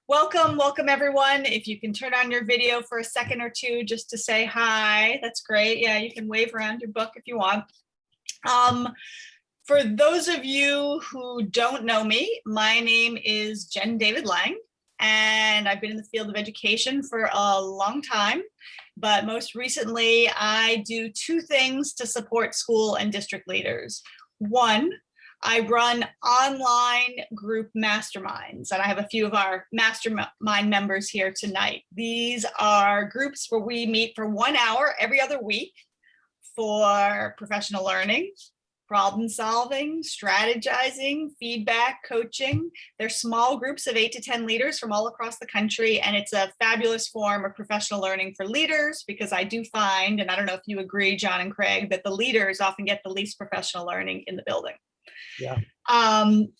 Welcome everyone. If you can turn on your video for a second or two just to say hi, that's great. Yeah, you can wave around your book if you want. For those of you who don't know me, my name is Jen David Lang, and I've been in the field of education for a long time. But most recently, I do two things to support school and district leaders. One, I run online group masterminds, and I have a few of our mastermind members here tonight. These are groups where we meet for 1 hour every other week for professional learning, problem solving, strategizing, feedback, coaching. They're small groups of 8 to 10 leaders from all across the country, and it's a fabulous form of professional learning for leaders, because I do find, and I don't know if you agree, John and Craig, that the leaders often get the least professional learning in the building. Yeah. And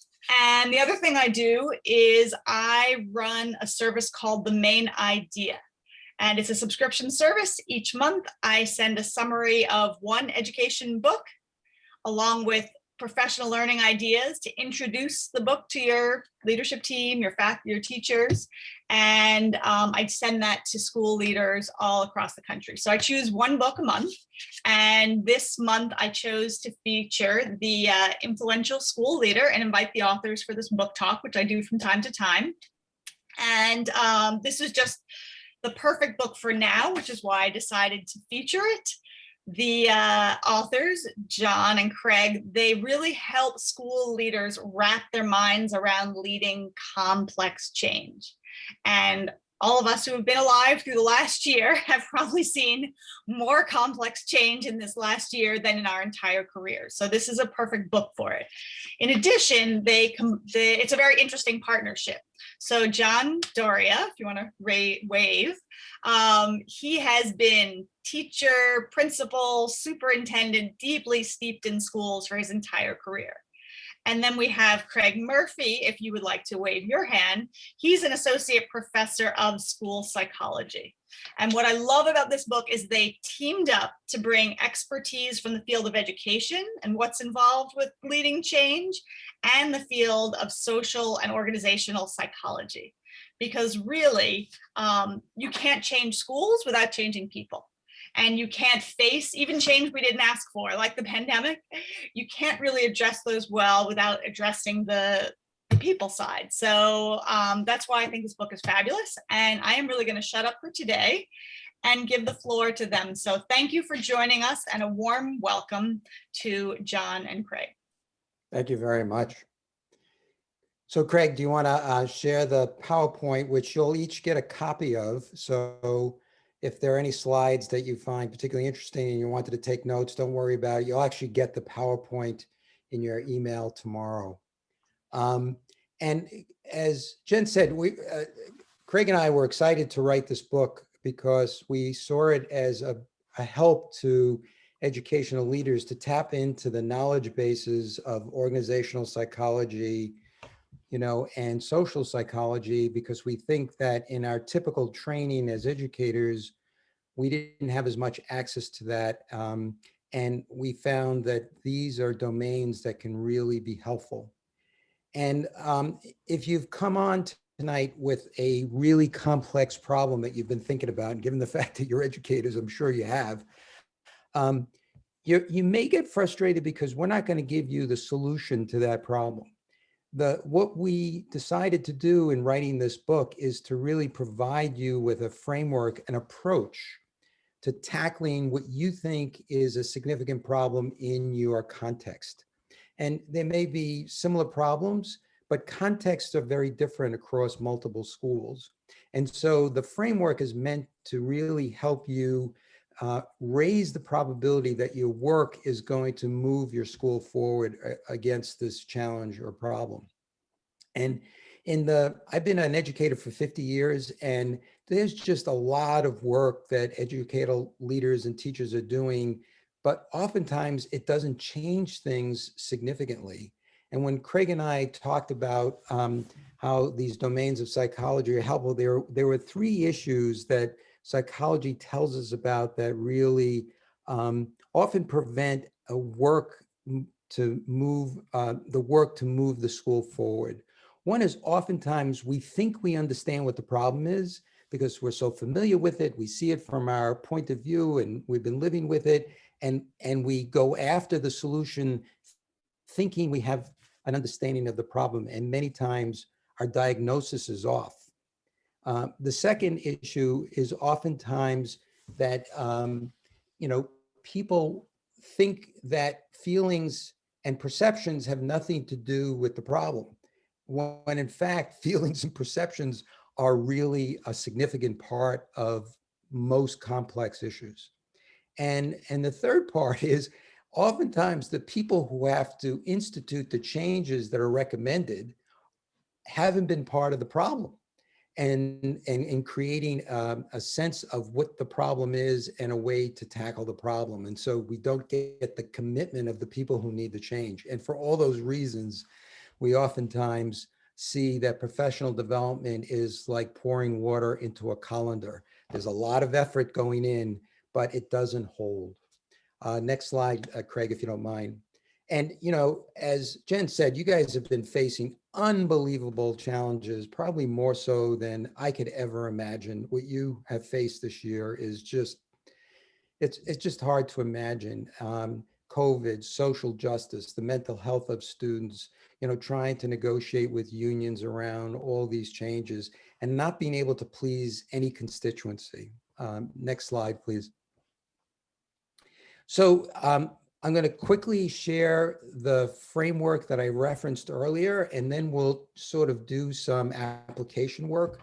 the other thing I do is I run a service called The Main Idea. And it's a subscription service. Each month, I send a summary of one education book along with professional learning ideas to introduce the book to your leadership team, your teachers, and I send that to school leaders all across the country. So I choose one book a month, and this month I chose to feature the influential school leader and invite the authors for this book talk, which I do from time to time. And this is just the perfect book for now, which is why I decided to feature it. The authors, John and Craig, they really help school leaders wrap their minds around leading complex change. And all of us who have been alive through the last year have probably seen more complex change in this last year than in our entire career. So this is a perfect book for it. In addition, it's a very interesting partnership. So John Doria, if you want to wave, he has been teacher, principal, superintendent, deeply steeped in schools for his entire career. And then we have Craig Murphy, if you would like to wave your hand. He's an associate professor of school psychology. And what I love about this book is they teamed up to bring expertise from the field of education and what's involved with leading change, and the field of social and organizational psychology. Because really, you can't change schools without changing people. And you can't face even change we didn't ask for, like the pandemic. You can't really address those well without addressing the people side. So that's why I think this book is fabulous. And I am really going to shut up for today and give the floor to them. So thank you for joining us, and a warm welcome to John and Craig. Thank you very much. So Craig, do you want to share the PowerPoint, which you'll each get a copy of? So if there are any slides that you find particularly interesting and you wanted to take notes, don't worry about it. You'll actually get the PowerPoint in your email tomorrow. And as Jen said, Craig and I were excited to write this book because we saw it as a help to educational leaders to tap into the knowledge bases of organizational psychology, and social psychology, because we think that in our typical training as educators, we didn't have as much access to that. And we found that these are domains that can really be helpful. And if you've come on tonight with a really complex problem that you've been thinking about, and given the fact that you're educators, I'm sure you have, you may get frustrated because we're not going to give you the solution to that problem. What we decided to do in writing this book is to really provide you with a framework, an approach to tackling what you think is a significant problem in your context. And there may be similar problems, but contexts are very different across multiple schools. And so the framework is meant to really help you raise the probability that your work is going to move your school forward against this challenge or problem. And I've been an educator for 50 years, and there's just a lot of work that educational leaders and teachers are doing, but oftentimes it doesn't change things significantly. And when Craig and I talked about how these domains of psychology are helpful, there were 3 issues that psychology tells us about that really often prevent the work to move the school forward. One is oftentimes we think we understand what the problem is because we're so familiar with it. We see it from our point of view and we've been living with it. And we go after the solution thinking we have an understanding of the problem. And many times our diagnosis is off. The second issue is oftentimes that, people think that feelings and perceptions have nothing to do with the problem, when in fact, feelings and perceptions are really a significant part of most complex issues. And the third part is oftentimes the people who have to institute the changes that are recommended haven't been part of the problem and in creating a sense of what the problem is and a way to tackle the problem. And so we don't get the commitment of the people who need the change. And for all those reasons, we oftentimes see that professional development is like pouring water into a colander. There's a lot of effort going in, but it doesn't hold. Next slide, Craig, if you don't mind. And, as Jen said, you guys have been facing unbelievable challenges, probably more so than I could ever imagine. What you have faced this year is just, it's just hard to imagine. COVID, social justice, the mental health of students, trying to negotiate with unions around all these changes and not being able to please any constituency. Next slide, please. So I'm going to quickly share the framework that I referenced earlier, and then we'll sort of do some application work.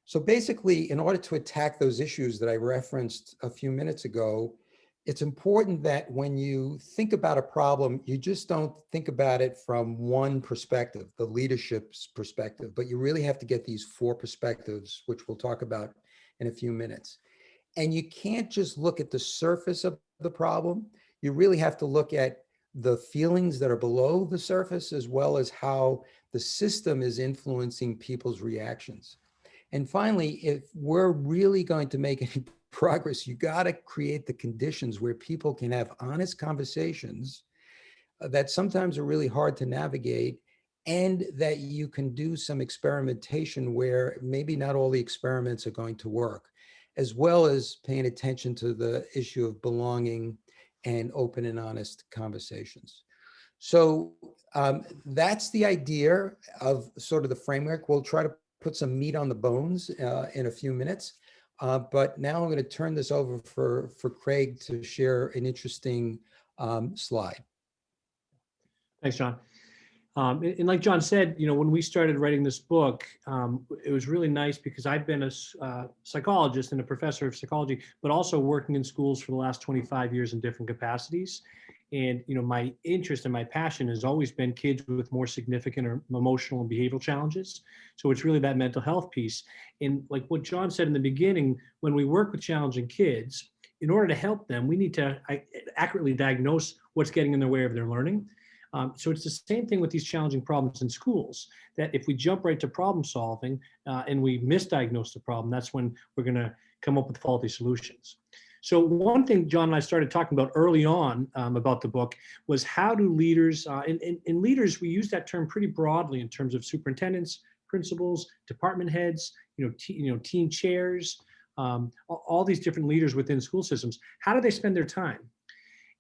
So basically, in order to attack those issues that I referenced a few minutes ago, it's important that when you think about a problem, you just don't think about it from one perspective, the leadership's perspective, but you really have to get these 4 perspectives, which we'll talk about in a few minutes. And you can't just look at the surface of the problem. You really have to look at the feelings that are below the surface, as well as how the system is influencing people's reactions. And finally, if we're really going to make any progress, you got to create the conditions where people can have honest conversations that sometimes are really hard to navigate, and that you can do some experimentation where maybe not all the experiments are going to work, as well as paying attention to the issue of belonging and open and honest conversations. So that's the idea of sort of the framework. We'll try to put some meat on the bones in a few minutes. But now I'm going to turn this over for Craig to share an interesting slide. Thanks, John. And like John said, when we started writing this book, it was really nice because I've been a psychologist and a professor of psychology, but also working in schools for the last 25 years in different capacities. And, my interest and my passion has always been kids with more significant or emotional and behavioral challenges. So it's really that mental health piece. And like what John said in the beginning, when we work with challenging kids, in order to help them, we need to accurately diagnose what's getting in the way of their learning. So it's the same thing with these challenging problems in schools, that if we jump right to problem solving and we misdiagnose the problem, that's when we're going to come up with faulty solutions. So one thing John and I started talking about early on about the book was how do leaders, in leaders, we use that term pretty broadly in terms of superintendents, principals, department heads, team chairs, all these different leaders within school systems. How do they spend their time?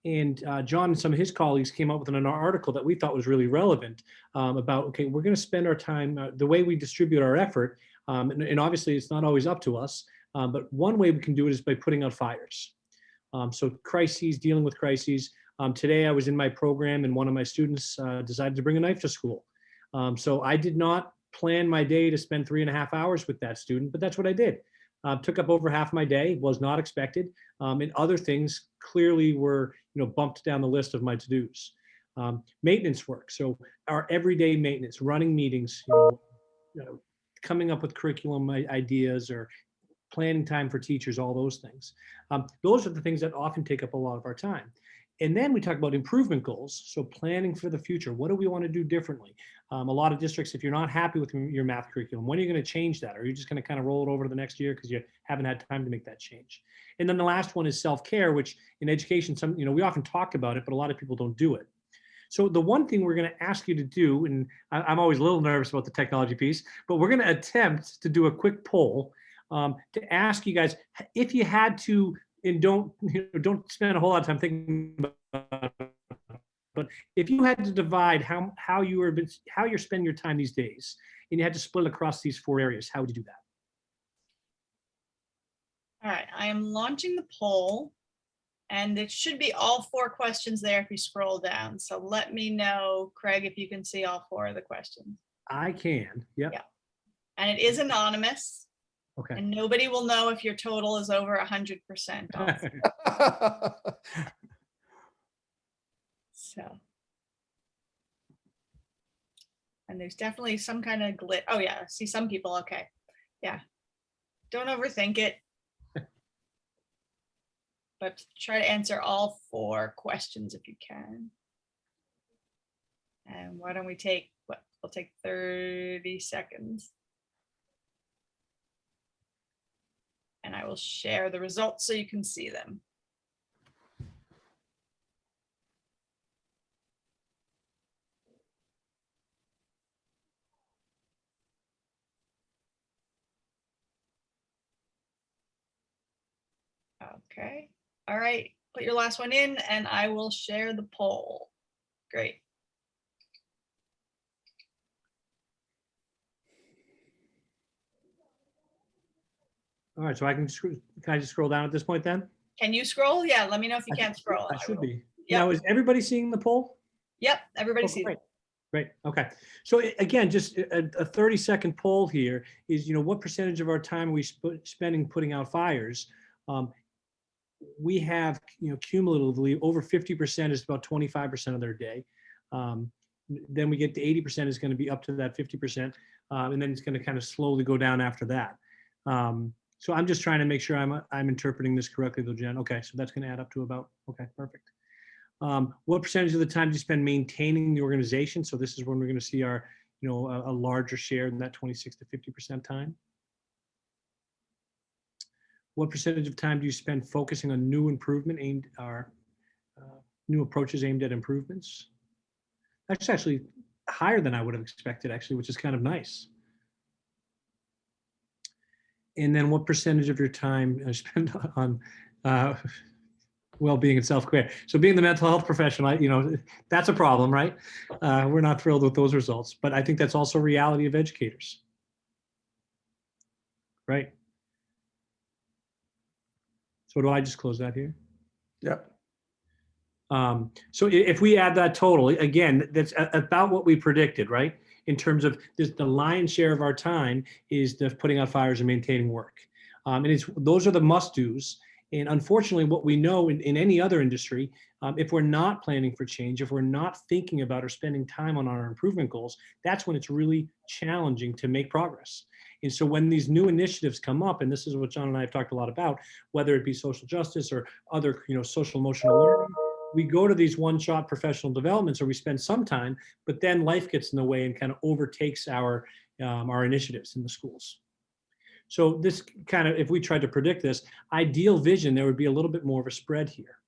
And John and some of his colleagues came up with an article that we thought was really relevant about, okay, we're going to spend our time, the way we distribute our effort, and obviously it's not always up to us, but one way we can do it is by putting out fires. So crises, dealing with crises. Today I was in my program and one of my students decided to bring a knife to school. So I did not plan my day to spend 3.5 hours with that student, but that's what I did. Took up over half my day, was not expected. And other things clearly were, bumped down the list of my to-dos. Maintenance work, so our everyday maintenance, running meetings, coming up with curriculum ideas or planning time for teachers, all those things. Those are the things that often take up a lot of our time. And then we talk about improvement goals. So planning for the future. What do we want to do differently? A lot of districts, if you're not happy with your math curriculum, when are you going to change that? Or are you just going to kind of roll it over to the next year because you haven't had time to make that change? And then the last one is self-care, which in education, we often talk about it, but a lot of people don't do it. So the one thing we're going to ask you to do, and I'm always a little nervous about the technology piece, but we're going to attempt to do a quick poll to ask you guys if you had to, and don't spend a whole lot of time thinking about it, but if you had to divide how you're spending your time these days, and you had to split across these 4 areas, how would you do that? All right, I am launching the poll, and it should be all 4 questions there if you scroll down. So let me know, Craig, if you can see all 4 of the questions. I can. Yep. Yeah. And it is anonymous. Okay. And nobody will know if your total is over 100%. So. And there's definitely some kind of glitch. Oh yeah, see some people, okay. Yeah. Don't overthink it. But try to answer all 4 questions if you can. And why don't we take, we'll take 30 seconds. And I will share the results so you can see them. Okay. All right. Put your last one in and I will share the poll. Great. All right, so can I just scroll down at this point then? Can you scroll? Yeah, let me know if you can't scroll. I should be. Yep. Now, is everybody seeing the poll? Yep, everybody Oh, sees great. it. Great. Okay. So again, just a 30-second poll here is, what percentage of our time are we spending putting out fires? We have, cumulatively over 50% is about 25% of their day. Then we get to 80% is going to be up to that 50%. And then it's going to kind of slowly go down after that. So I'm just trying to make sure I'm interpreting this correctly though, Jen. Okay. So that's going to add up to about, okay, perfect. What percentage of the time do you spend maintaining the organization? So this is when we're going to see our, a larger share in that 26 to 50% time. What percentage of time do you spend focusing on new improvement new approaches aimed at improvements? That's actually higher than I would have expected, actually, which is kind of nice. And then what percentage of your time I spend on well-being and self-care? So being the mental health professional, that's a problem, right? We're not thrilled with those results, but I think that's also a reality of educators, right? So do I just close that here? Yep. So if we add that total, again, that's about what we predicted, right? In terms of the lion's share of our time is the putting out fires and maintaining work. And those are the must-dos. And unfortunately, what we know in any other industry, if we're not planning for change, if we're not thinking about or spending time on our improvement goals, that's when it's really challenging to make progress. And so when these new initiatives come up, and this is what John and I have talked a lot about, whether it be social justice or other, social emotional learning, we go to these one-shot professional developments or we spend some time, but then life gets in the way and kind of overtakes our initiatives in the schools. So this kind of, if we tried to predict this, ideal vision, there would be a little bit more of a spread here.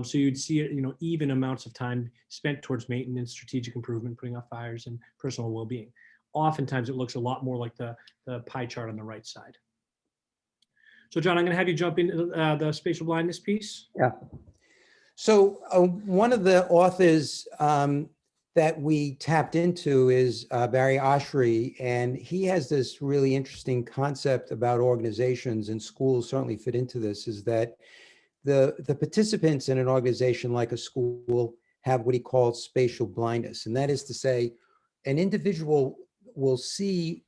So you'd see, even amounts of time spent towards maintenance, strategic improvement, putting out fires, and personal well-being. Oftentimes it looks a lot more like the pie chart on the right side. So John, I'm going to have you jump into the spatial blindness piece. Yeah. So one of the authors that we tapped into is Barry Oshry, and he has this really interesting concept about organizations, and schools certainly fit into this, is that the participants in an organization like a school have what he calls spatial blindness. And that is to say, an individual will see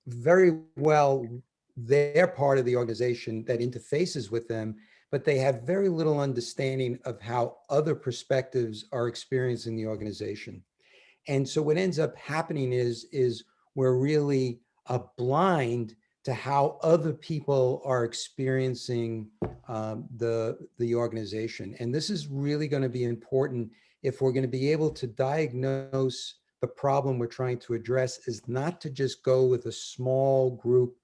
very well their part of the organization that interfaces with them, but they have very little understanding of how other perspectives are experiencing the organization. And so what ends up happening is we're really blind to how other people are experiencing the organization. And this is really going to be important if we're going to be able to diagnose the problem we're trying to address, is not to just go with a small group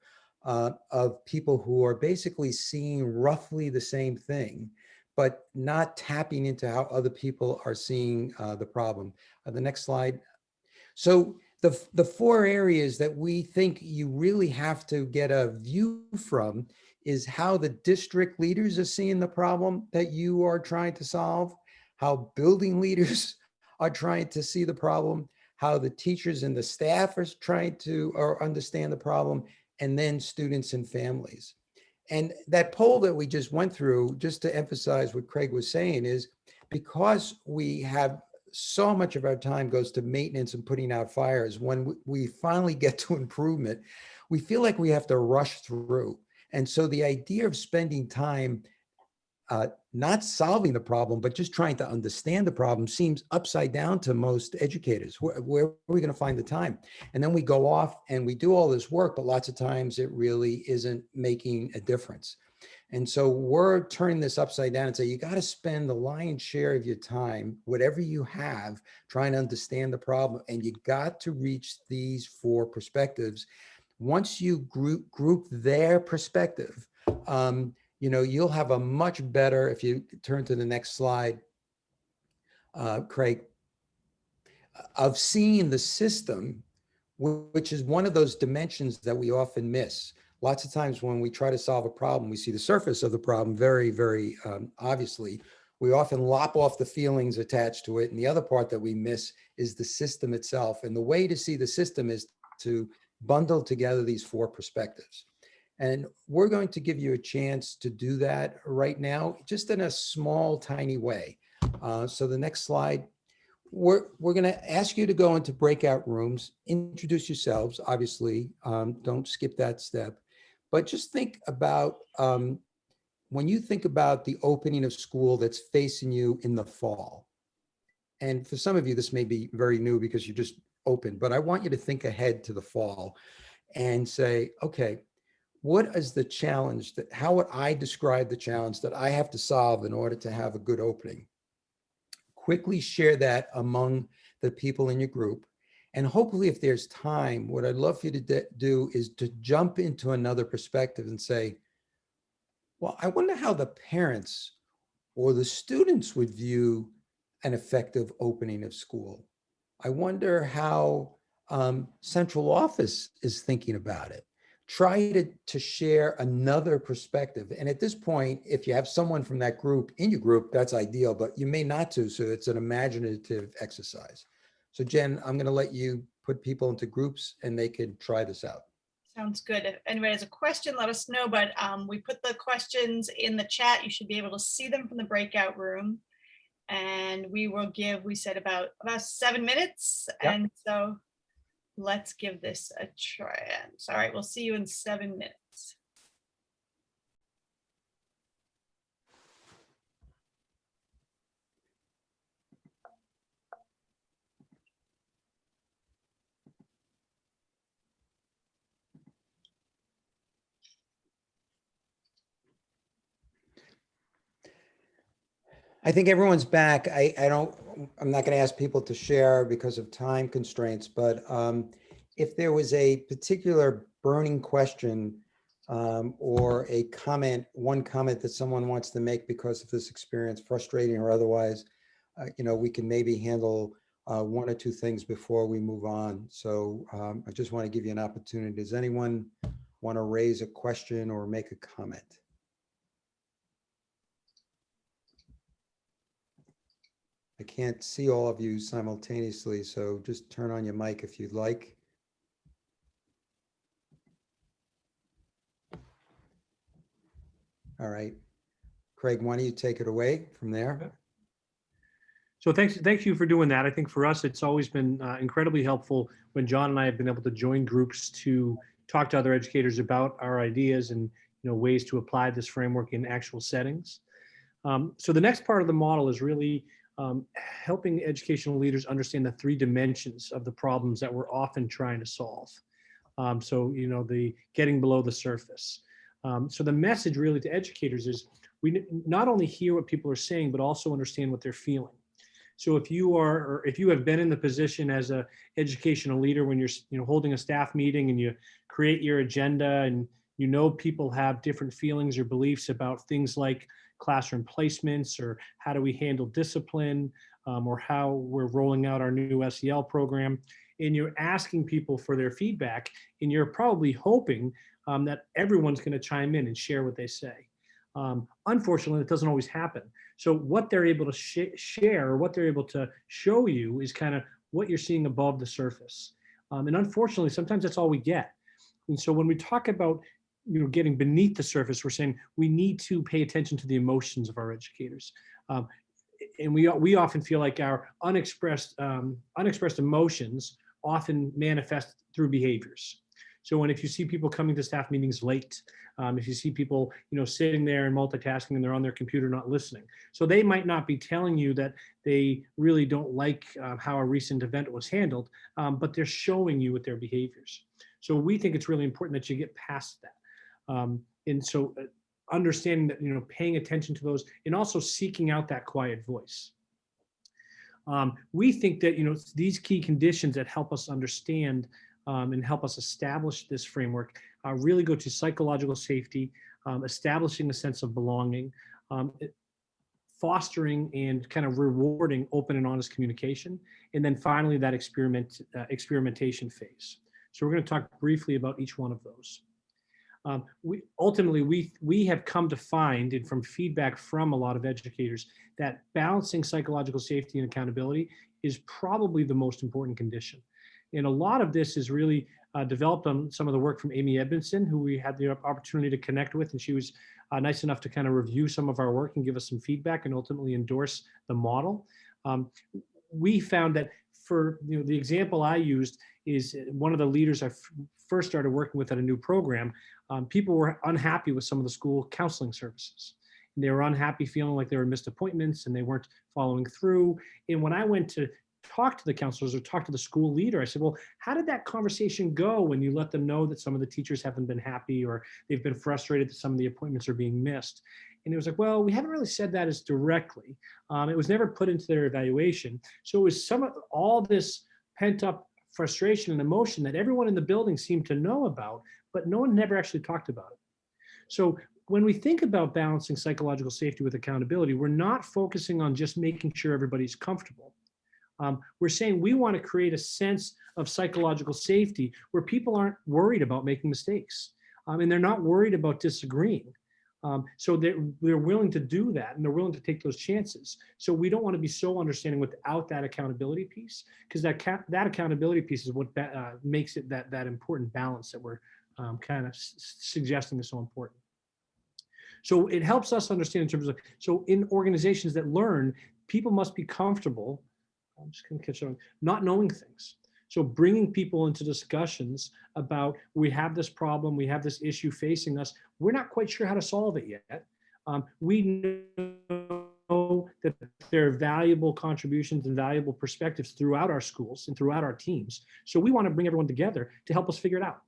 of people who are basically seeing roughly the same thing, but not tapping into how other people are seeing the problem. The next slide. So the four areas that we think you really have to get a view from is how the district leaders are seeing the problem that you are trying to solve, how building leaders are trying to see the problem, how the teachers and the staff are trying to or understand the problem, and then students and families. And that poll that we just went through, just to emphasize what Craig was saying, is because we have so much of our time goes to maintenance and putting out fires, when we finally get to improvement, we feel like we have to rush through. And so the idea of spending time not solving the problem, but just trying to understand the problem seems upside down to most educators. Where are we going to find the time? And then we go off and we do all this work, but lots of times it really isn't making a difference. And so we're turning this upside down and say, you got to spend the lion's share of your time, whatever you have, trying to understand the problem. And you got to reach these four perspectives. Once you group their perspective, you'll have a much better, if you turn to the next slide, Craig, of seeing the system, which is one of those dimensions that we often miss. Lots of times when we try to solve a problem, we see the surface of the problem very, very obviously. We often lop off the feelings attached to it. And the other part that we miss is the system itself. And the way to see the system is to bundle together these four perspectives. And we're going to give you a chance to do that right now, just in a small, tiny way. So the next slide, we're going to ask you to go into breakout rooms, introduce yourselves, obviously, don't skip that step, but just think about when you think about the opening of school that's facing you in the fall. And for some of you, this may be very new because you just opened, but I want you to think ahead to the fall and say, okay, what is the challenge how would I describe the challenge that I have to solve in order to have a good opening? Quickly share that among the people in your group. And hopefully if there's time, what I'd love for you to do is to jump into another perspective and say, well, I wonder how the parents or the students would view an effective opening of school. I wonder how central office is thinking about it. Try to share another perspective. And at this point, if you have someone from that group in your group, that's ideal, but you may not to, so it's an imaginative exercise. So Jen, I'm gonna let you put people into groups and they can try this out. Sounds good. If anybody has a question, let us know, but we put the questions in the chat. You should be able to see them from the breakout room. And we will give, we said about 7 minutes. Yep. And so let's give this a try. All right, we'll see you in 7 minutes. I think everyone's back. I'm not going to ask people to share because of time constraints, but if there was a particular burning question or a comment, one comment that someone wants to make because of this experience, frustrating or otherwise, we can maybe handle one or two things before we move on. So I just want to give you an opportunity. Does anyone want to raise a question or make a comment? I can't see all of you simultaneously, so just turn on your mic if you'd like. All right. Craig, why don't you take it away from there? So thank you for doing that. I think for us, it's always been incredibly helpful when John and I have been able to join groups to talk to other educators about our ideas and ways to apply this framework in actual settings. So the next part of the model is really helping educational leaders understand the three dimensions of the problems that we're often trying to solve. So, the getting below the surface. So the message really to educators is we not only hear what people are saying, but also understand what they're feeling. So if you have been in the position as a educational leader when you're holding a staff meeting and you create your agenda and people have different feelings or beliefs about things like classroom placements, or how do we handle discipline, or how we're rolling out our new SEL program. And you're asking people for their feedback, and you're probably hoping that everyone's going to chime in and share what they say. Unfortunately, it doesn't always happen. So what they're able to share, or what they're able to show you, is kind of what you're seeing above the surface. And unfortunately, sometimes that's all we get. And so when we talk about getting beneath the surface, we're saying we need to pay attention to the emotions of our educators. And we often feel like our unexpressed emotions often manifest through behaviors. So if you see people coming to staff meetings late, if you see people, sitting there and multitasking and they're on their computer not listening. So they might not be telling you that they really don't like how a recent event was handled, but they're showing you with their behaviors. So we think it's really important that you get past that. And so understanding that, paying attention to those, and also seeking out that quiet voice. We think that, these key conditions that help us understand and help us establish this framework really go to psychological safety, establishing a sense of belonging, fostering and kind of rewarding open and honest communication, and then finally that experimentation phase. So we're going to talk briefly about each one of those. We have come to find, and from feedback from a lot of educators, that balancing psychological safety and accountability is probably the most important condition. And a lot of this is really developed on some of the work from Amy Edmondson, who we had the opportunity to connect with, and she was nice enough to kind of review some of our work and give us some feedback and ultimately endorse the model. We found that for the example I used is one of the leaders I first started working with at a new program. People were unhappy with some of the school counseling services. And they were unhappy, feeling like there were missed appointments and they weren't following through. And when I went to talk to the counselors or talk to the school leader, I said, well, how did that conversation go when you let them know that some of the teachers haven't been happy or they've been frustrated that some of the appointments are being missed? And it was like, well, we haven't really said that as directly. It was never put into their evaluation. So it was all this pent up frustration and emotion that everyone in the building seemed to know about, but no one never actually talked about it. So when we think about balancing psychological safety with accountability, we're not focusing on just making sure everybody's comfortable. We're saying we want to create a sense of psychological safety where people aren't worried about making mistakes, and they're not worried about disagreeing. So they're willing to do that, and they're willing to take those chances. So we don't want to be so understanding without that accountability piece, because that accountability piece is what makes it that important balance that we're kind of suggesting is so important. So it helps us understand in terms of, so in organizations that learn, people must be comfortable, I'm just going to catch on, not knowing things. So bringing people into discussions about, we have this problem, we have this issue facing us, we're not quite sure how to solve it yet. We know that there are valuable contributions and valuable perspectives throughout our schools and throughout our teams. So we want to bring everyone together to help us figure it out.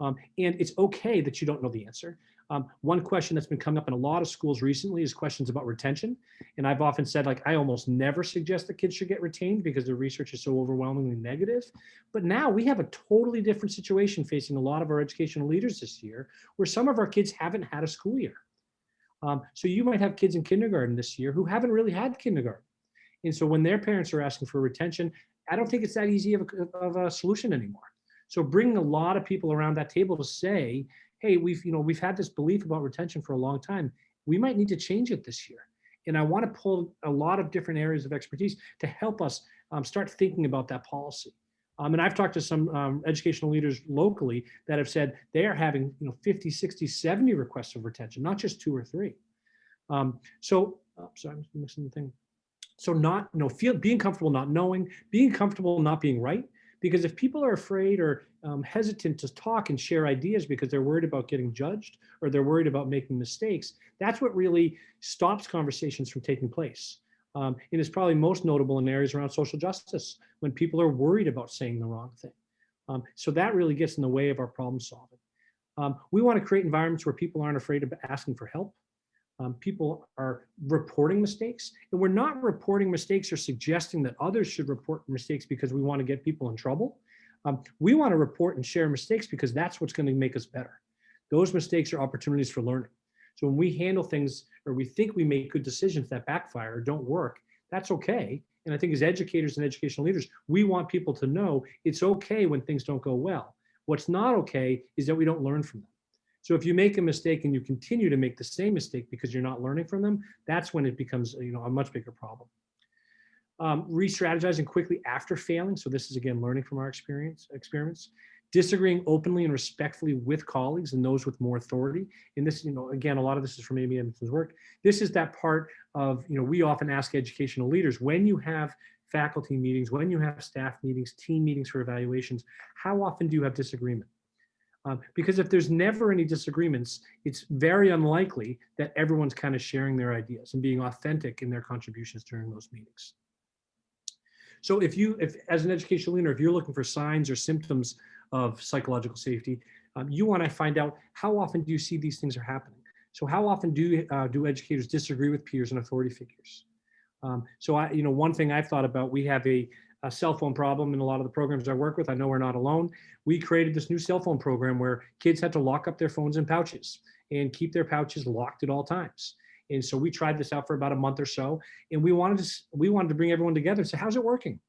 And it's okay that you don't know the answer. One question that's been coming up in a lot of schools recently is questions about retention. And I've often said, like, I almost never suggest that kids should get retained because the research is so overwhelmingly negative. But now we have a totally different situation facing a lot of our educational leaders this year, where some of our kids haven't had a school year. So you might have kids in kindergarten this year who haven't really had kindergarten. And so when their parents are asking for retention, I don't think it's that easy of a solution anymore. So bringing a lot of people around that table to say, hey, we've had this belief about retention for a long time. We might need to change it this year. And I want to pull a lot of different areas of expertise to help us start thinking about that policy. And I've talked to some educational leaders locally that have said they are having 50, 60, 70 requests of retention, not just 2 or 3. Sorry, I'm missing the thing. So being comfortable not knowing, being comfortable not being right. Because if people are afraid or hesitant to talk and share ideas because they're worried about getting judged or they're worried about making mistakes, that's what really stops conversations from taking place. And it's probably most notable in areas around social justice when people are worried about saying the wrong thing. So that really gets in the way of our problem solving. We want to create environments where people aren't afraid of asking for help. People are reporting mistakes, and we're not reporting mistakes or suggesting that others should report mistakes because we want to get people in trouble. We want to report and share mistakes because that's what's going to make us better. Those mistakes are opportunities for learning. So when we handle things or we think we make good decisions that backfire or don't work, that's okay. And I think as educators and educational leaders, we want people to know it's okay when things don't go well. What's not okay is that we don't learn from them. So if you make a mistake and you continue to make the same mistake because you're not learning from them, that's when it becomes, you know, a much bigger problem. Re-strategizing quickly after failing. So this is, again, learning from our experiments. Disagreeing openly and respectfully with colleagues and those with more authority. And this, you know, again, a lot of this is from Amy Edmondson's work. This is that part of, you know, we often ask educational leaders, when you have faculty meetings, when you have staff meetings, team meetings for evaluations, how often do you have disagreement? Because if there's never any disagreements, it's very unlikely that everyone's kind of sharing their ideas and being authentic in their contributions during those meetings. So if as an educational leader, if you're looking for signs or symptoms of psychological safety, you want to find out how often do you see these things are happening. So how often do educators disagree with peers and authority figures? You know, one thing I've thought about, we have a cell phone problem in a lot of the programs I work with. I know we're not alone. We created this new cell phone program where kids had to lock up their phones in pouches and keep their pouches locked at all times. And so we tried this out for about a month or so, and we wanted to bring everyone together and say, how's it working?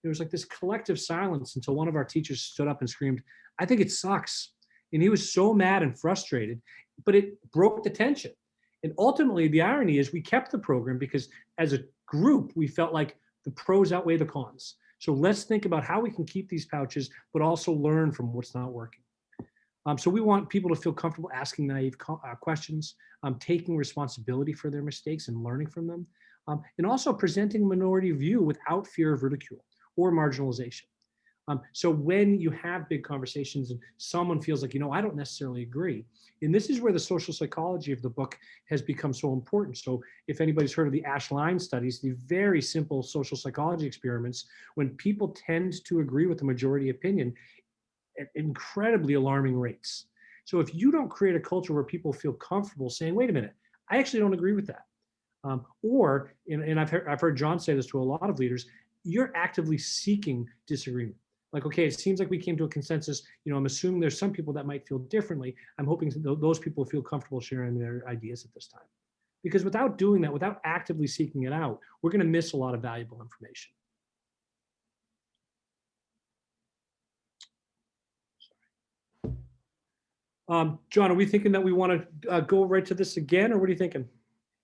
There was like this collective silence until one of our teachers stood up and screamed, I think it sucks. And he was so mad and frustrated, but it broke the tension. And ultimately, the irony is we kept the program because as a group, we felt like the pros outweigh the cons. So let's think about how we can keep these pouches, but also learn from what's not working. So we want people to feel comfortable asking naive questions, taking responsibility for their mistakes and learning from them, and also presenting a minority view without fear of ridicule or marginalization. So when you have big conversations and someone feels like, you know, I don't necessarily agree, and this is where the social psychology of the book has become so important. So if anybody's heard of the Ash-Line studies, the very simple social psychology experiments, when people tend to agree with the majority opinion at incredibly alarming rates. So if you don't create a culture where people feel comfortable saying, wait a minute, I actually don't agree with that. And I've heard John say this to a lot of leaders, you're actively seeking disagreement. Like, okay, it seems like we came to a consensus. You know, I'm assuming there's some people that might feel differently. I'm hoping those people feel comfortable sharing their ideas at this time. Because without doing that, without actively seeking it out, we're going to miss a lot of valuable information. John, are we thinking that we want to go right to this again, or what are you thinking?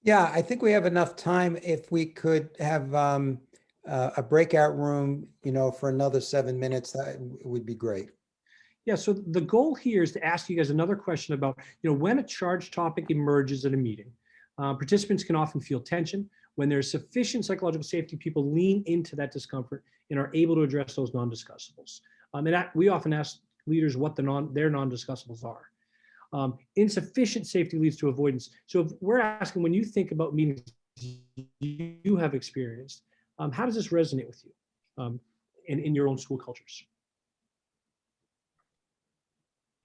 Yeah, I think we have enough time. If we could have a breakout room, you know, for another 7 minutes, that would be great. Yeah, so the goal here is to ask you guys another question about, you know, when a charged topic emerges at a meeting, participants can often feel tension. When there's sufficient psychological safety, people lean into that discomfort and are able to address those non-discussables. We often ask leaders what their non-discussables are. Insufficient safety leads to avoidance. So if we're asking, when you think about meetings you have experienced, how does this resonate with you in your own school cultures?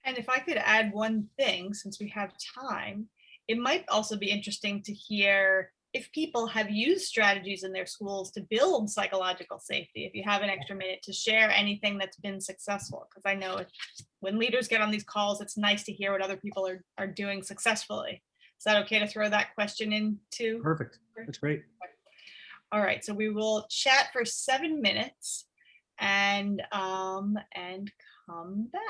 And if I could add one thing, since we have time, it might also be interesting to hear if people have used strategies in their schools to build psychological safety. If you have an extra minute to share anything that's been successful, because I know when leaders get on these calls, it's nice to hear what other people are doing successfully. Is that okay to throw that question in too? Perfect. That's great. All right, so we will chat for 7 minutes and come back.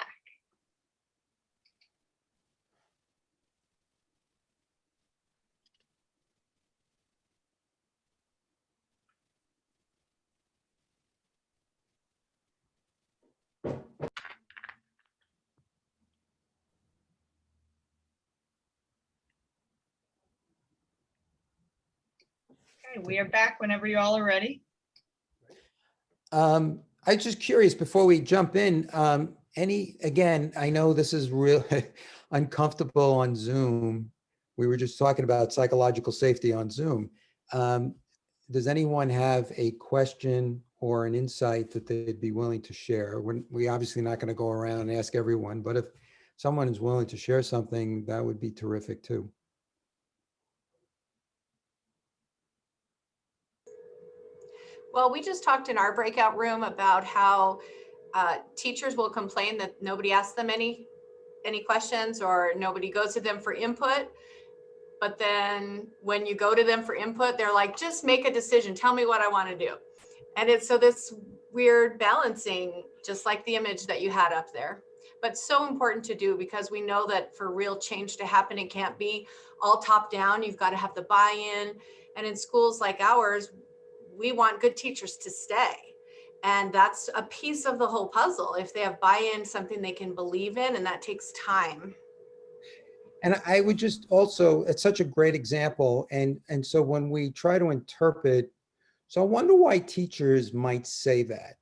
Okay, we are back whenever you all are ready. I'm just curious before we jump in, again, I know this is real uncomfortable on Zoom. We were just talking about psychological safety on Zoom. Does anyone have a question or an insight that they'd be willing to share? We're obviously not going to go around and ask everyone, but if someone is willing to share something, that would be terrific too. Well, we just talked in our breakout room about how teachers will complain that nobody asks them any questions or nobody goes to them for input. But then when you go to them for input, they're like, just make a decision. Tell me what I want to do. And it's so this weird balancing, just like the image that you had up there, but so important to do, because we know that for real change to happen, it can't be all top down. You've got to have the buy-in. And in schools like ours, we want good teachers to stay. And that's a piece of the whole puzzle. If they have buy-in, something they can believe in, and that takes time. And I would just also, it's such a great example. And so when we try to interpret, so I wonder why teachers might say that.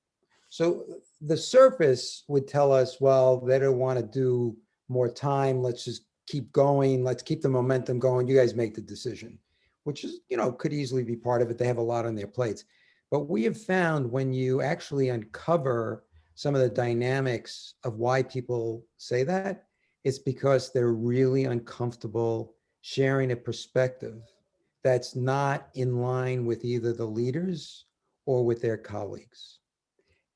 So the surface would tell us, well, they don't want to do more time. Let's just keep going. Let's keep the momentum going. You guys make the decision, which is, could easily be part of it. They have a lot on their plates. But we have found when you actually uncover some of the dynamics of why people say that, it's because they're really uncomfortable sharing a perspective that's not in line with either the leaders or with their colleagues.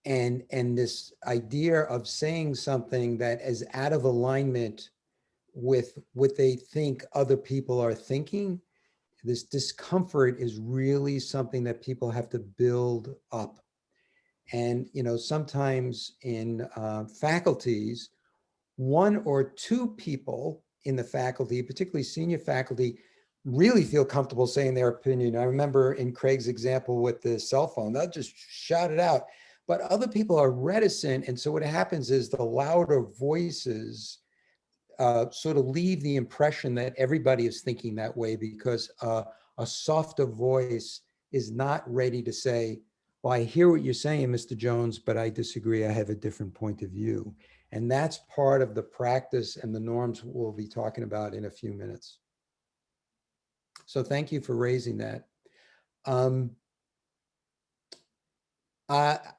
And this idea of saying something that is out of alignment with what they think other people are thinking, this discomfort is really something that people have to build up. And sometimes in faculties, one or two people in the faculty, particularly senior faculty, really feel comfortable saying their opinion. I remember in Craig's example with the cell phone, they'll just shout it out. But other people are reticent. And so what happens is the louder voices sort of leave the impression that everybody is thinking that way, because a softer voice is not ready to say, well, I hear what you're saying, Mr. Jones, but I disagree. I have a different point of view. And that's part of the practice and the norms we'll be talking about in a few minutes. So thank you for raising that.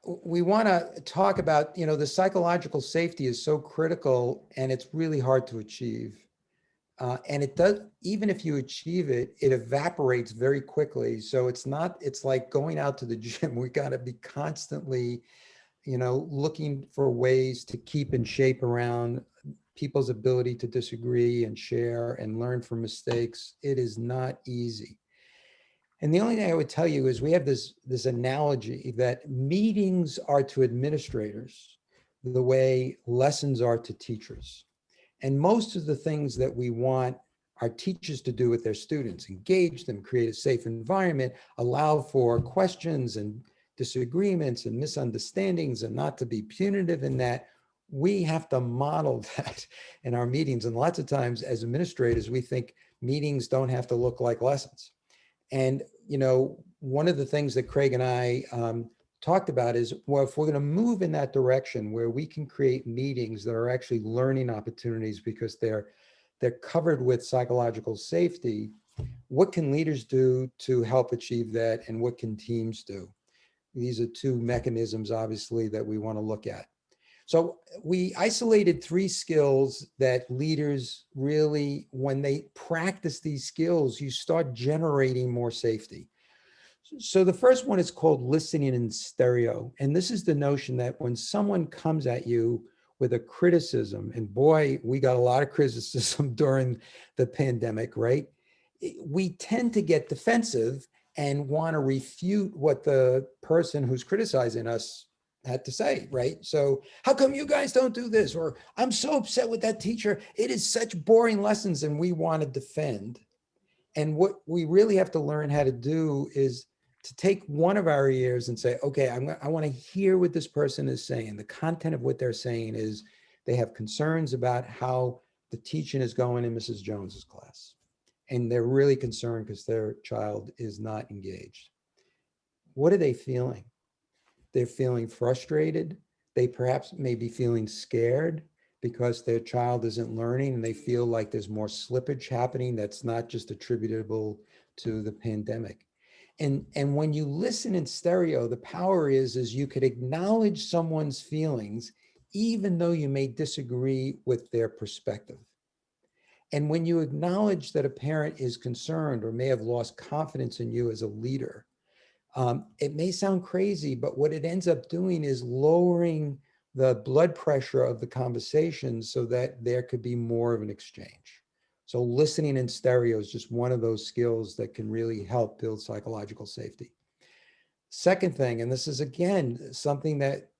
We want to talk about, the psychological safety is so critical, and it's really hard to achieve. And it does, even if you achieve it, it evaporates very quickly. So it's like going out to the gym. We got to be constantly, looking for ways to keep in shape around people's ability to disagree and share and learn from mistakes. It is not easy. And the only thing I would tell you is we have this analogy that meetings are to administrators the way lessons are to teachers. And most of the things that we want our teachers to do with their students, engage them, create a safe environment, allow for questions and disagreements and misunderstandings, and not to be punitive in that, we have to model that in our meetings. And lots of times as administrators, we think meetings don't have to look like lessons. And, one of the things that Craig and I talked about is, well, if we're going to move in that direction where we can create meetings that are actually learning opportunities because they're covered with psychological safety, what can leaders do to help achieve that, and what can teams do? These are two mechanisms, obviously, that we want to look at. So we isolated 3 skills that leaders really, when they practice these skills, you start generating more safety. So the first one is called listening in stereo. And this is the notion that when someone comes at you with a criticism, and boy, we got a lot of criticism during the pandemic, right? We tend to get defensive and want to refute what the person who's criticizing us had to say, right? So how come you guys don't do this? Or I'm so upset with that teacher. It is such boring lessons, and we want to defend. And what we really have to learn how to do is to take one of our ears and say, okay, I want to hear what this person is saying. The content of what they're saying is they have concerns about how the teaching is going in Mrs. Jones's class. And they're really concerned because their child is not engaged. What are they feeling? They're feeling frustrated. They perhaps may be feeling scared because their child isn't learning, and they feel like there's more slippage happening that's not just attributable to the pandemic. And when you listen in stereo, the power is you could acknowledge someone's feelings, even though you may disagree with their perspective. And when you acknowledge that a parent is concerned or may have lost confidence in you as a leader, it may sound crazy, but what it ends up doing is lowering the blood pressure of the conversation so that there could be more of an exchange. So listening in stereo is just one of those skills that can really help build psychological safety. Second thing, and this is again something that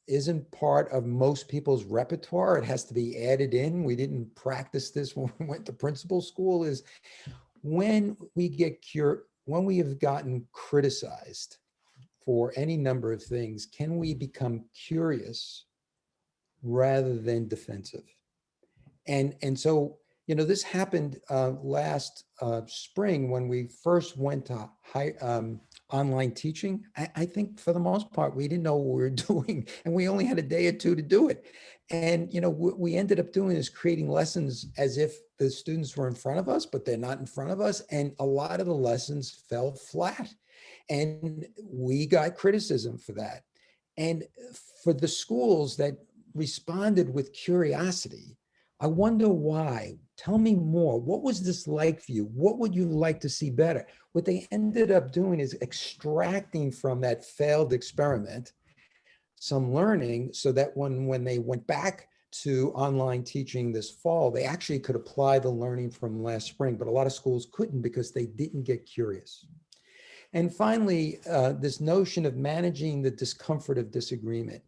isn't part of most people's repertoire, it has to be added in. We didn't practice this when we went to principal school, is when we have gotten criticized for any number of things, can we become curious rather than defensive? And so, this happened last spring when we first went to online teaching. I think for the most part, we didn't know what we were doing, and we only had a day or two to do it. And, what we ended up doing is creating lessons as if the students were in front of us, but they're not in front of us. And a lot of the lessons fell flat. And we got criticism for that. And for the schools that responded with curiosity, I wonder why. Tell me more. What was this like for you? What would you like to see better? What they ended up doing is extracting from that failed experiment some learning so that when they went back to online teaching this fall, they actually could apply the learning from last spring, but a lot of schools couldn't because they didn't get curious. And finally, this notion of managing the discomfort of disagreement.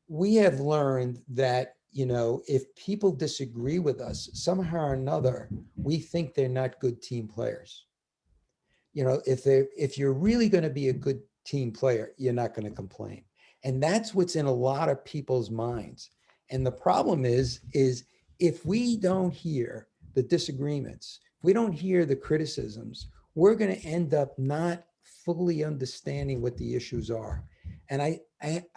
We have learned that, if people disagree with us somehow or another, we think they're not good team players. If you're really going to be a good team player, you're not going to complain. And that's what's in a lot of people's minds. And the problem is if we don't hear the disagreements, if we don't hear the criticisms, we're going to end up not fully understanding what the issues are. And I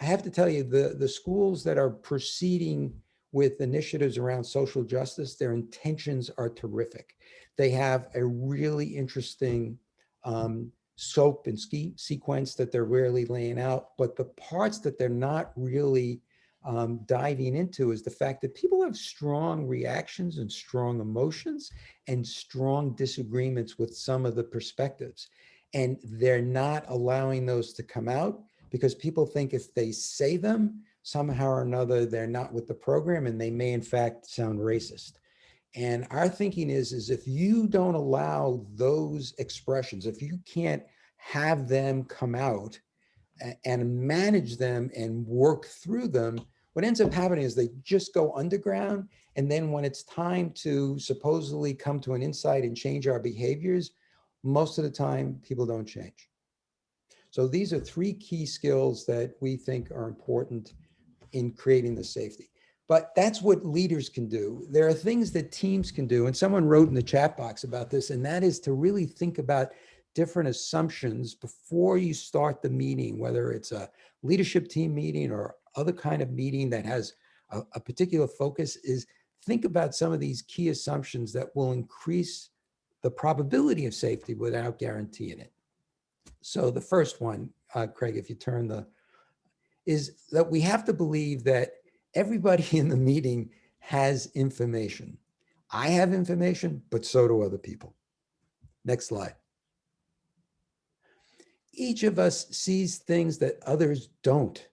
have to tell you, the schools that are proceeding with initiatives around social justice, their intentions are terrific. They have a really interesting scope and sequence that they're rarely laying out, but the parts that they're not really diving into is the fact that people have strong reactions and strong emotions and strong disagreements with some of the perspectives. And they're not allowing those to come out because people think if they say them, somehow or another, they're not with the program and they may in fact sound racist. And our thinking is if you don't allow those expressions, if you can't have them come out and manage them and work through them, what ends up happening is they just go underground. And then when it's time to supposedly come to an insight and change our behaviors, most of the time people don't change. So these are three key skills that we think are important in creating the safety. But that's what leaders can do. There are things that teams can do. And someone wrote in the chat box about this, and that is to really think about different assumptions before you start the meeting, whether it's a leadership team meeting or other kind of meeting that has a particular focus, is think about some of these key assumptions that will increase the probability of safety without guaranteeing it. So the first one, Craig, if you turn is that we have to believe that everybody in the meeting has information. I have information, but so do other people. Next slide. Each of us sees things that others don't.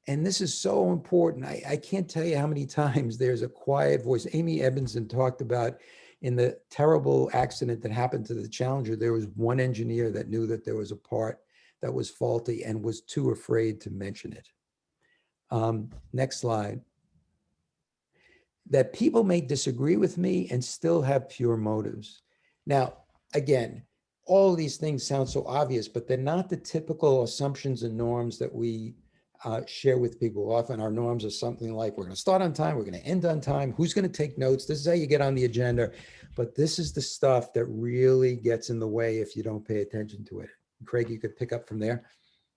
And this is so important. I can't tell you how many times there's a quiet voice. Amy Edmondson talked about in the terrible accident that happened to the Challenger, there was one engineer that knew that there was a part that was faulty and was too afraid to mention it. Next slide. That people may disagree with me and still have pure motives. Now, again, all of these things sound so obvious, but they're not the typical assumptions and norms that we share with people. Often our norms are something like, we're going to start on time, we're going to end on time, who's going to take notes, this is how you get on the agenda. But this is the stuff that really gets in the way if you don't pay attention to it. Craig, you could pick up from there.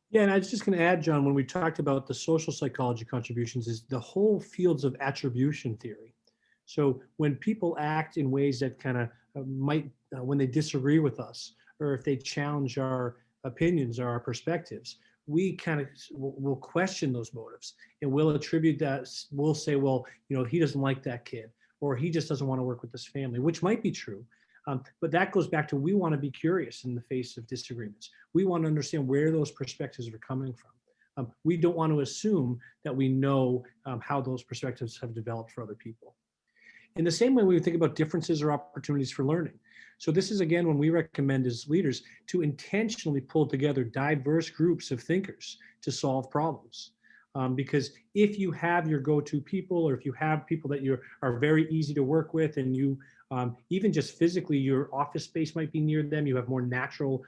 Yeah, and I was just going to add, John, when we talked about the social psychology contributions, is the whole fields of attribution theory. So when people act in ways that kind of might, when they disagree with us, or if they challenge our opinions or our perspectives, we kind of will question those motives and we'll attribute that. We'll say, well, he doesn't like that kid, or he just doesn't want to work with this family, which might be true. But that goes back to, we want to be curious in the face of disagreements. We want to understand where those perspectives are coming from. We don't want to assume that we know how those perspectives have developed for other people. In the same way, we think about differences or opportunities for learning. So this is, again, when we recommend as leaders to intentionally pull together diverse groups of thinkers to solve problems. Because if you have your go-to people, or if you have people that are very easy to work with, and you even just physically, your office space might be near them, you have more natural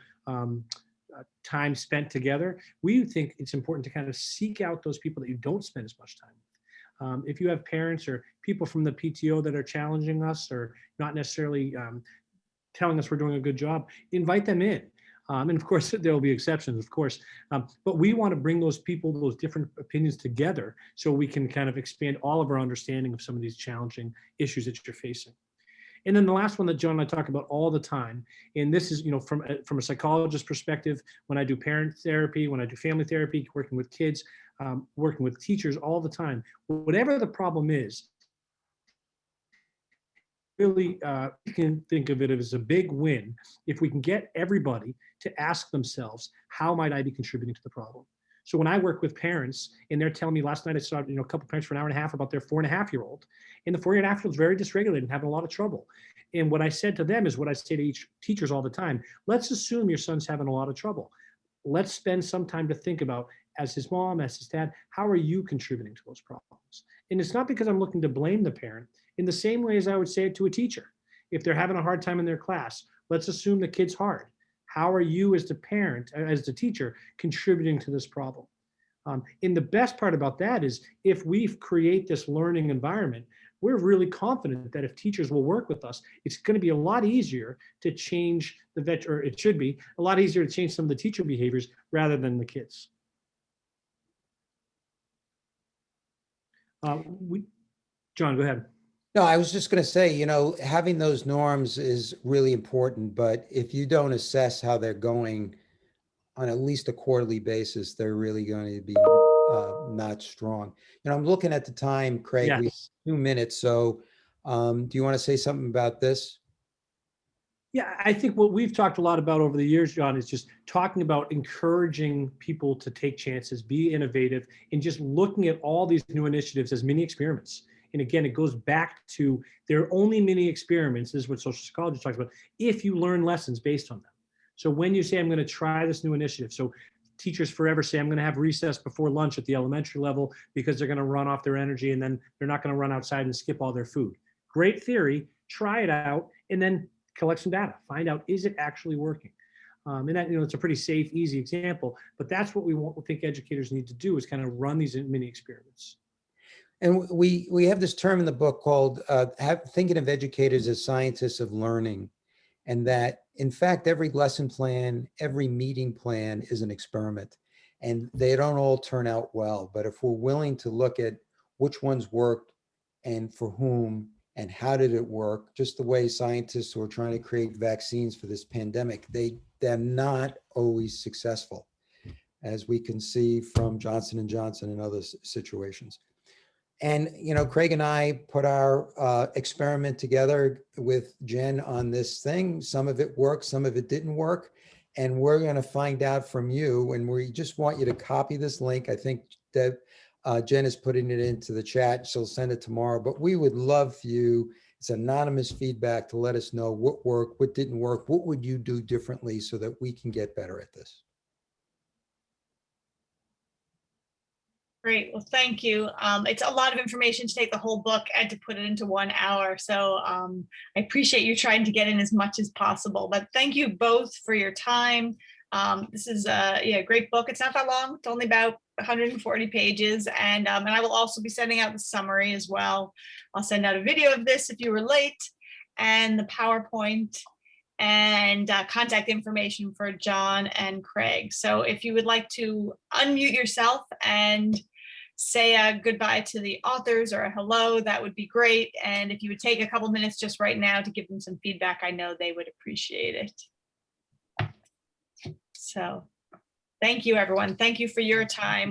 time spent together, we think it's important to kind of seek out those people that you don't spend as much time with. If you have parents or people from the PTO that are challenging us or not necessarily telling us we're doing a good job, invite them in. And of course, there will be exceptions, of course. But we want to bring those people, those different opinions together so we can kind of expand all of our understanding of some of these challenging issues that you're facing. And then the last one that John and I talk about all the time, and this is, from a psychologist perspective, when I do parent therapy, when I do family therapy, working with kids, working with teachers all the time, whatever the problem is, really you can think of it as a big win if we can get everybody to ask themselves, how might I be contributing to the problem? So when I work with parents and they're telling me, last night I saw a couple parents for an hour and a half about their 4.5-year-old, and the 4.5-year-old is very dysregulated and having a lot of trouble. And what I said to them is what I say to each teachers all the time: let's assume your son's having a lot of trouble. Let's spend some time to think about, as his mom, as his dad, how are you contributing to those problems? And it's not because I'm looking to blame the parent, in the same way as I would say it to a teacher. If they're having a hard time in their class, let's assume the kid's hard. How are you as the parent, as the teacher, contributing to this problem? And the best part about that is, if we create this learning environment, we're really confident that if teachers will work with us, it's going to be a lot easier to change or it should be a lot easier to change some of the teacher behaviors rather than the kids. John, go ahead. No, I was just going to say, having those norms is really important, but if you don't assess how they're going on at least a quarterly basis, they're really going to be not strong. I'm looking at the time, Craig, Yes. we have 2 minutes. So do you want to say something about this? Yeah, I think what we've talked a lot about over the years, John, is just talking about encouraging people to take chances, be innovative, and just looking at all these new initiatives as mini experiments. And again, it goes back to, they're only mini experiments, this is what social psychology talks about, if you learn lessons based on them. So when you say, I'm going to try this new initiative, so teachers forever say, I'm going to have recess before lunch at the elementary level because they're going to run off their energy and then they're not going to run outside and skip all their food. Great theory, try it out, and then collect some data, find out, is it actually working? And that, it's a pretty safe, easy example, but that's what we think educators need to do, is kind of run these mini experiments. And we have this term in the book called thinking of educators as scientists of learning, and that, in fact, every lesson plan, every meeting plan is an experiment, and they don't all turn out well. But if we're willing to look at which ones worked and for whom and how did it work, just the way scientists who are trying to create vaccines for this pandemic, they're not always successful, as we can see from Johnson & Johnson and other situations. And, Craig and I put our experiment together with Jen on this thing. Some of it worked, some of it didn't work. And we're going to find out from you. And we just want you to copy this link. I think that Jen is putting it into the chat. She'll send it tomorrow. But we would love for you, it's anonymous feedback, to let us know what worked, what didn't work, what would you do differently so that we can get better at this. Great. Well, thank you. It's a lot of information to take the whole book and to put it into 1 hour. So I appreciate you trying to get in as much as possible. But thank you both for your time. This is a great book. It's not that long. It's only about 140 pages. And I will also be sending out the summary as well. I'll send out a video of this if you were late, and the PowerPoint, and contact information for John and Craig. So if you would like to unmute yourself and say goodbye to the authors or a hello, that would be great. And if you would take a couple minutes just right now to give them some feedback, I know they would appreciate it. So thank you, everyone. Thank you for your time.